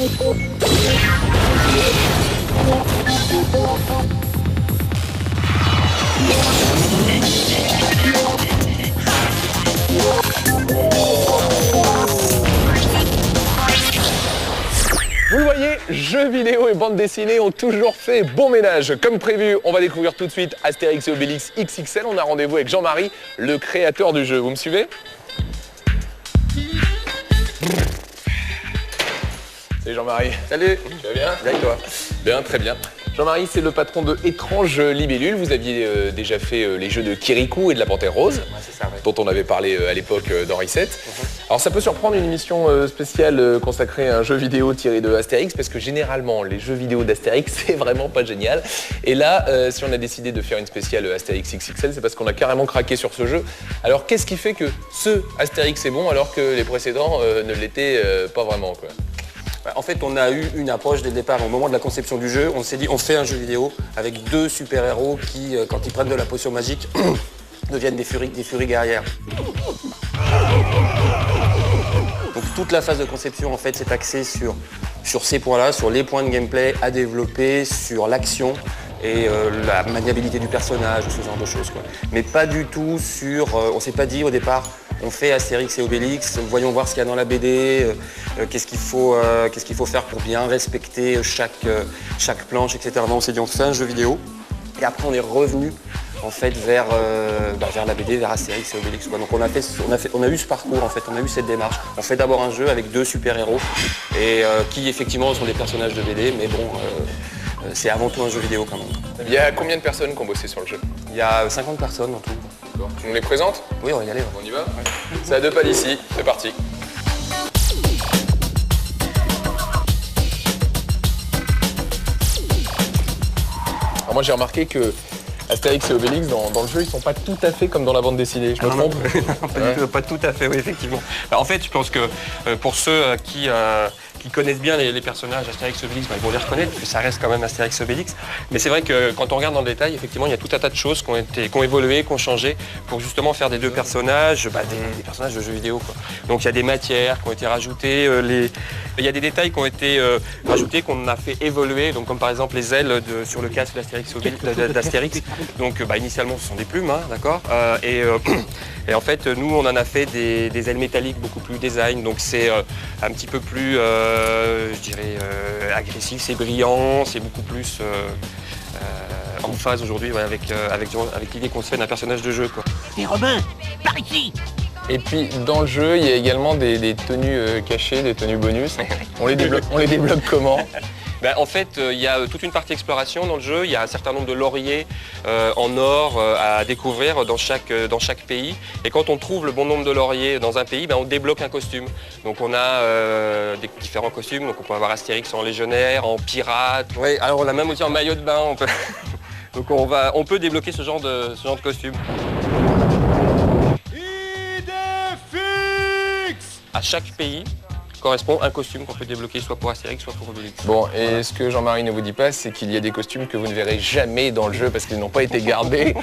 Vous le voyez, jeux vidéo et bande dessinée ont toujours fait bon ménage. Comme prévu, on va découvrir tout de suite Astérix et Obélix XXL. On a rendez-vous avec Jean-Marie, le créateur du jeu. Vous me suivez? Salut Jean-Marie. Salut. Tu vas bien? Bien et toi? Bien, très bien. Jean-Marie, c'est le patron de Étrange Libellule. Vous aviez déjà fait les jeux de Kirikou et de la Panthère Rose, c'est ça, ouais. dont on avait parlé à l'époque dans Reset. Alors ça peut surprendre une émission spéciale consacrée à un jeu vidéo tiré de Astérix, parce que généralement, les jeux vidéo d'Astérix, c'est vraiment pas génial. Et là, si on a décidé de faire une spéciale Astérix XXL, c'est parce qu'on a carrément craqué sur ce jeu. Alors qu'est-ce qui fait que ce Astérix est bon alors que les précédents ne l'étaient pas vraiment, quoi? En fait, on a eu une approche dès le départ. Au moment de la conception du jeu, on s'est dit on fait un jeu vidéo avec deux super-héros qui, quand ils prennent de la potion magique, deviennent des furies guerrières. Donc toute la phase de conception en fait s'est axée sur ces points-là, sur les points de gameplay à développer, sur l'action et la maniabilité du personnage, ce genre de choses, quoi. Mais pas du tout sur... on s'est pas dit au départ, on fait Astérix et Obélix, voyons voir ce qu'il y a dans la BD, qu'est-ce qu'il faut faire pour bien respecter chaque planche, etc. Non, on s'est dit on fait un jeu vidéo et après on est revenu en fait vers la BD, vers Astérix et Obélix, quoi. Donc on a eu ce parcours en fait, on a eu cette démarche. On fait d'abord un jeu avec deux super-héros et qui effectivement sont des personnages de BD, mais bon, c'est avant tout un jeu vidéo quand même. Il y a combien de personnes qui ont bossé sur le jeu? Il y a 50 personnes en tout. Tu nous les présentes? Oui, on va y aller. Ouais. On y va? Ouais. C'est à deux pas d'ici, c'est parti. Alors moi j'ai remarqué que Astérix et Obélix dans le jeu, ils sont pas tout à fait comme dans la bande dessinée, je me trompe? Pas tout à fait, oui, effectivement. Alors, en fait, je pense que pour ceux qui connaissent bien les personnages Astérix et Obélix, ils vont les reconnaître, parce que ça reste quand même Astérix et Obélix. Mais c'est vrai que quand on regarde dans le détail, effectivement, il y a tout un tas de choses qui ont évolué, qui ont changé, pour justement faire des deux personnages, des personnages de jeux vidéo, quoi. Donc il y a des matières qui ont été rajoutées, il y a des détails qui ont été rajoutés, qu'on a fait évoluer, donc comme par exemple les ailes sur le casque d'Astérix. Donc initialement ce sont des plumes, hein, d'accord, et en fait nous on en a fait des ailes métalliques beaucoup plus design, donc c'est un petit peu plus je dirais agressif, c'est brillant, c'est beaucoup plus en phase aujourd'hui, ouais, avec l'idée qu'on se fait d'un personnage de jeu, quoi. Et Robin, par ici! Et puis dans le jeu, il y a également des tenues cachées, des tenues bonus. On les débloque comment? En fait, il y a toute une partie exploration dans le jeu. Il y a un certain nombre de lauriers en or à découvrir dans chaque pays. Et quand on trouve le bon nombre de lauriers dans un pays, on débloque un costume. Donc on a des différents costumes. Donc on peut avoir Astérix en légionnaire, en pirate. Oui, alors on a même aussi en maillot de bain. Donc on peut débloquer ce genre de costume. À chaque pays correspond un costume qu'on peut débloquer soit pour Astérix, soit pour Obélix. Bon, et ce que Jean-Marie ne vous dit pas, c'est qu'il y a des costumes que vous ne verrez jamais dans le jeu parce qu'ils n'ont pas été gardés.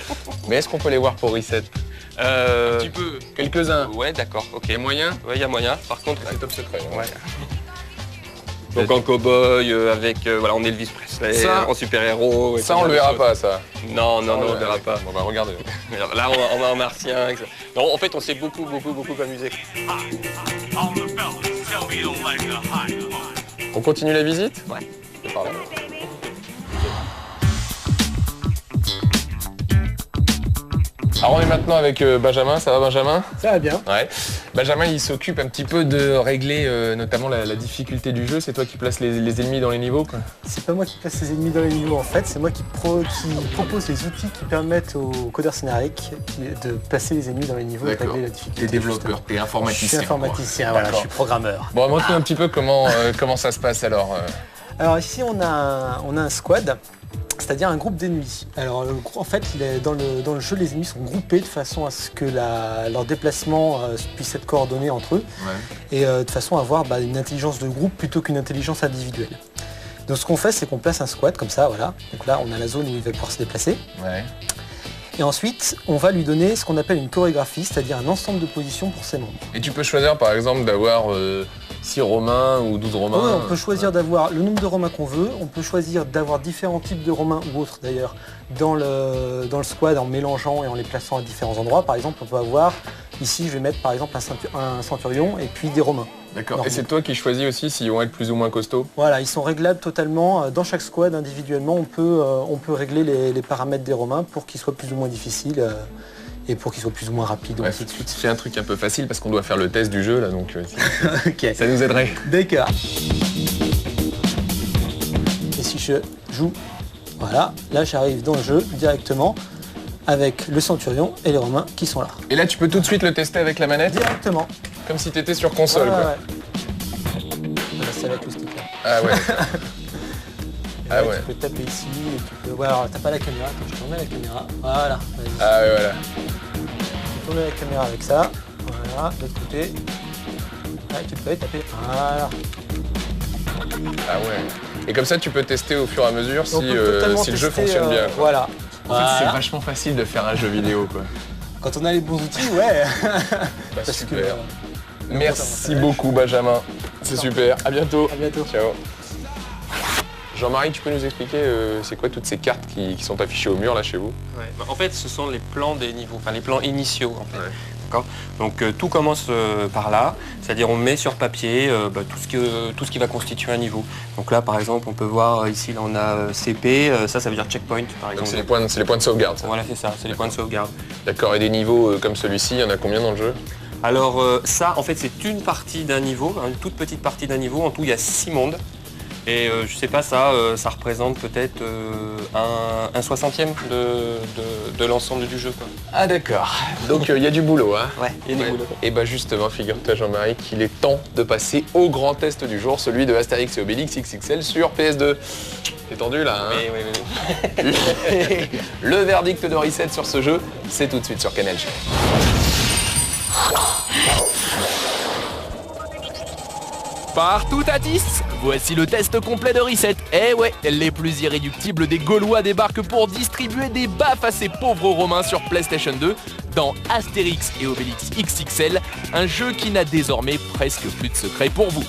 Mais est-ce qu'on peut les voir pour Reset? Un petit peu, quelques-uns. Ouais, d'accord, ok. Il y a moyen? Ouais, il y a moyen. Par contre, c'est top secret. Ouais. Donc en cow-boy, en Elvis Presley, ça, en super-héros. Ça, on le verra pas, ça. Non, on le verra pas. On va regarder. Là, on va en martien. Non, en fait, on s'est beaucoup amusé. On continue la visite? Ouais. C'est par là. Alors on est maintenant avec Benjamin, ça va Benjamin? Ça va bien. Ouais. Benjamin il s'occupe un petit peu de régler notamment la difficulté du jeu, c'est toi qui places les ennemis dans les niveaux, quoi? C'est pas moi qui place les ennemis dans les niveaux en fait, c'est moi qui propose les outils qui permettent aux codeurs scénariques de placer les ennemis dans les niveaux et de régler la difficulté. T'es développeur, t'es informaticien. Je suis informaticien, voilà, je suis programmeur. Bon, montre-nous un petit peu comment ça se passe alors. Alors ici on a un squad. C'est-à-dire un groupe d'ennemis. Alors en fait, dans le jeu, les ennemis sont groupés de façon à ce que leur déplacement puisse être coordonné entre eux, ouais. Et de façon à avoir une intelligence de groupe plutôt qu'une intelligence individuelle. Donc ce qu'on fait, c'est qu'on place un squad comme ça, voilà. Donc là, on a la zone où il va pouvoir se déplacer. Ouais. Et ensuite, on va lui donner ce qu'on appelle une chorégraphie, c'est-à-dire un ensemble de positions pour ses membres. Et tu peux choisir par exemple d'avoir 6 romains ou 12 romains. Oui, on peut choisir d'avoir le nombre de romains qu'on veut, on peut choisir d'avoir différents types de romains ou autres d'ailleurs dans le squad en mélangeant et en les plaçant à différents endroits. Par exemple, on peut avoir, ici je vais mettre par exemple un centurion et puis des romains. D'accord. Et c'est toi qui choisis aussi s'ils vont être plus ou moins costauds? Voilà, ils sont réglables totalement. Dans chaque squad, individuellement, on peut régler les paramètres des romains pour qu'ils soient plus ou moins difficiles et pour qu'ils soient plus ou moins rapides, Ouais, ainsi de suite. c'est un truc un peu facile parce qu'on doit faire le test du jeu là, donc Ok, ça nous aiderait. d'accord. Et si je joue, voilà, là j'arrive dans le jeu directement avec le centurion et les romains qui sont là. Et là tu peux tout de suite le tester avec la manette, Directement. comme si t'étais sur console Ouais, quoi. ouais. Voilà, c'est avec le stick là. Ah ouais. Et Ah là, ouais. Tu peux taper ici et tu peux. Ouais, alors t'as pas la caméra, attends, je te remets la caméra. Voilà. Vas-y. Ah ouais, voilà. Tu tournes la caméra avec ça. Voilà, de l'autre côté. Ouais, tu peux taper. Voilà. Ah ouais. Et comme ça tu peux tester au fur et à mesure si, On peut totalement si le jeu tester, fonctionne bien. Quoi. Voilà. En fait c'est Voilà. vachement facile de faire un jeu vidéo quoi. Quand on a les bons outils, ouais. Bah, Parce que, super. Merci beaucoup Benjamin. C'est super. À bientôt. À bientôt. Ciao. Jean-Marie, tu peux nous expliquer c'est quoi toutes ces cartes qui sont affichées au mur là chez vous? Ouais, bah, en fait, ce sont les plans des niveaux, enfin les plans initiaux en fait. Ouais. D'accord. Donc tout commence par là, c'est-à-dire on met sur papier tout ce qui va constituer un niveau. Donc là, par exemple, on peut voir ici, là, on a CP, ça veut dire checkpoint, par Donc exemple. c'est les points de sauvegarde. Ça. Voilà, c'est ça, c'est les points de sauvegarde. D'accord. Et des niveaux comme celui-ci, il y en a combien dans le jeu? Alors ça, en fait, c'est une partie d'un niveau, une toute petite partie d'un niveau. En tout, il y a 6 mondes. Et je sais pas, ça représente peut-être un 60e de l'ensemble du jeu, quoi. Ah d'accord. Donc il y a du boulot, hein? Ouais, il y a des boulots. Et bah justement, figure-toi Jean-Marie qu'il est temps de passer au grand test du jour, celui de Astérix et Obélix XXL sur PS2. T'es tendu là, hein? Oui. Le verdict de Reset sur ce jeu, c'est tout de suite sur Canal J. Partout à 10, voici le test complet de Reset. Eh ouais, les plus irréductibles des Gaulois débarquent pour distribuer des baffes à ces pauvres Romains sur PlayStation 2 dans Astérix et Obélix XXL, un jeu qui n'a désormais presque plus de secret pour vous.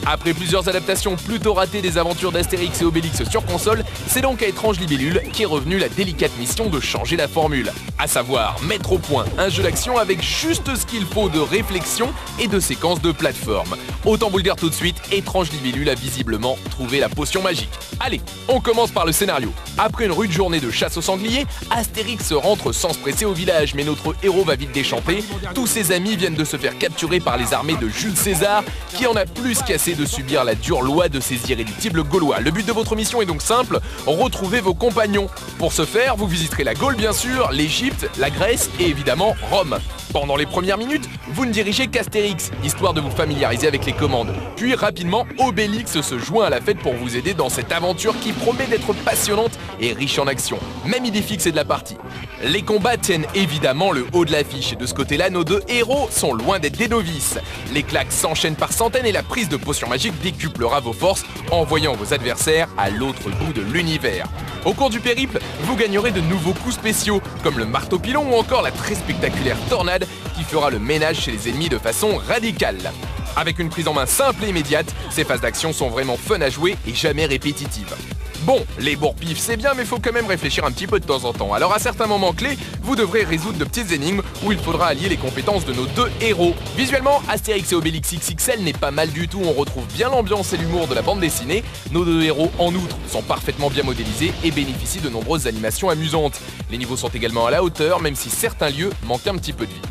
Après plusieurs adaptations plutôt ratées des aventures d'Astérix et Obélix sur console, c'est donc à Étrange Libellule qu'est revenue la délicate mission de changer la formule. À savoir mettre au point un jeu d'action avec juste ce qu'il faut de réflexion et de séquences de plateforme. Autant vous le dire tout de suite, Étrange Libellule a visiblement trouvé la potion magique. Allez, on commence par le scénario. Après une rude journée de chasse aux sangliers, Astérix rentre sans se presser au village, mais notre héros va vite déchanter. Tous ses amis viennent de se faire capturer par les armées de Jules César, qui en a plus qu'assez de subir la dure loi de ces irréductibles Gaulois. Le but de votre mission est donc simple, retrouver vos compagnons. Pour ce faire, vous visiterez la Gaule bien sûr, l'Égypte, la Grèce et évidemment Rome. Pendant les premières minutes, vous ne dirigez qu'Astérix, histoire de vous familiariser avec les commandes. Puis rapidement, Obélix se joint à la fête pour vous aider dans cette aventure qui promet d'être passionnante et riche en action. Même idée fixée de la partie. Les combats tiennent évidemment le haut de l'affiche et de ce côté-là, nos deux héros sont loin d'être des novices. Les claques s'enchaînent par centaines et la prise de potions magiques décuplera vos forces, envoyant vos adversaires à l'autre bout de l'univers. Au cours du périple, vous gagnerez de nouveaux coups spéciaux, comme le marteau-pilon ou encore la très spectaculaire tornade qui fera le ménage chez les ennemis de façon radicale. Avec une prise en main simple et immédiate, ces phases d'action sont vraiment fun à jouer et jamais répétitives. Bon, les bourre-pifs c'est bien, mais faut quand même réfléchir un petit peu de temps en temps. Alors à certains moments clés, vous devrez résoudre de petites énigmes où il faudra allier les compétences de nos deux héros. Visuellement, Astérix et Obélix XXL n'est pas mal du tout, on retrouve bien l'ambiance et l'humour de la bande dessinée. Nos deux héros, en outre, sont parfaitement bien modélisés et bénéficient de nombreuses animations amusantes. Les niveaux sont également à la hauteur, même si certains lieux manquent un petit peu de vie.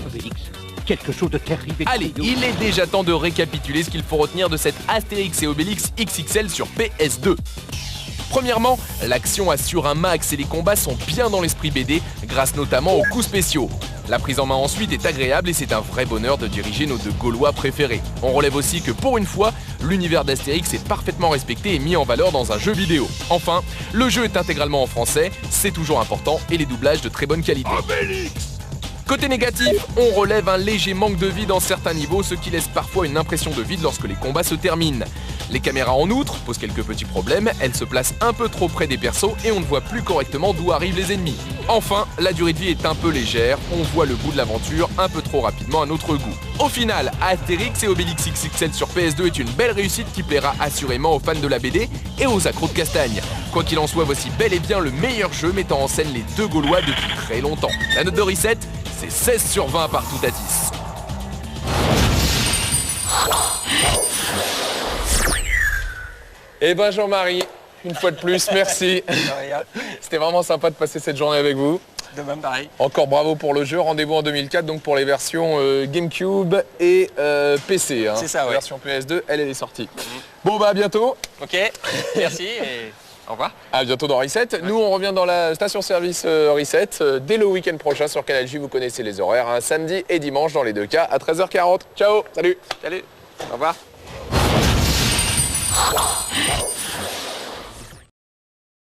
Obélix, quelque chose de terrible. Allez, il est déjà temps de récapituler ce qu'il faut retenir de cette Astérix et Obélix XXL sur PS2. Premièrement, l'action assure un max et les combats sont bien dans l'esprit BD, grâce notamment aux coups spéciaux. La prise en main ensuite est agréable et c'est un vrai bonheur de diriger nos deux Gaulois préférés. On relève aussi que pour une fois, l'univers d'Astérix est parfaitement respecté et mis en valeur dans un jeu vidéo. Enfin, le jeu est intégralement en français, c'est toujours important, et les doublages de très bonne qualité. Côté négatif, on relève un léger manque de vie dans certains niveaux, ce qui laisse parfois une impression de vide lorsque les combats se terminent. Les caméras en outre posent quelques petits problèmes, elles se placent un peu trop près des persos et on ne voit plus correctement d'où arrivent les ennemis. Enfin, la durée de vie est un peu légère, on voit le bout de l'aventure un peu trop rapidement à notre goût. Au final, Astérix et Obélix XXL sur PS2 est une belle réussite qui plaira assurément aux fans de la BD et aux accros de castagne. Quoi qu'il en soit, voici bel et bien le meilleur jeu mettant en scène les deux Gaulois depuis très longtemps. La note de Reset, c'est 16 sur 20 par Toutatis. Eh ben Jean-Marie, une fois de plus, merci. C'était vraiment sympa de passer cette journée avec vous. De même, pareil. Encore bravo pour le jeu, rendez-vous en 2004 donc pour les versions GameCube et PC. Hein. C'est ça, ouais. La version PS2, elle est sortie. Bon bah à bientôt. Ok, merci et au revoir. À bientôt dans Reset. Nous on revient dans la station-service Reset dès le week-end prochain sur Canal J. Vous connaissez les horaires, hein, samedi et dimanche dans les deux cas à 13h40. Ciao, salut. Salut, au revoir.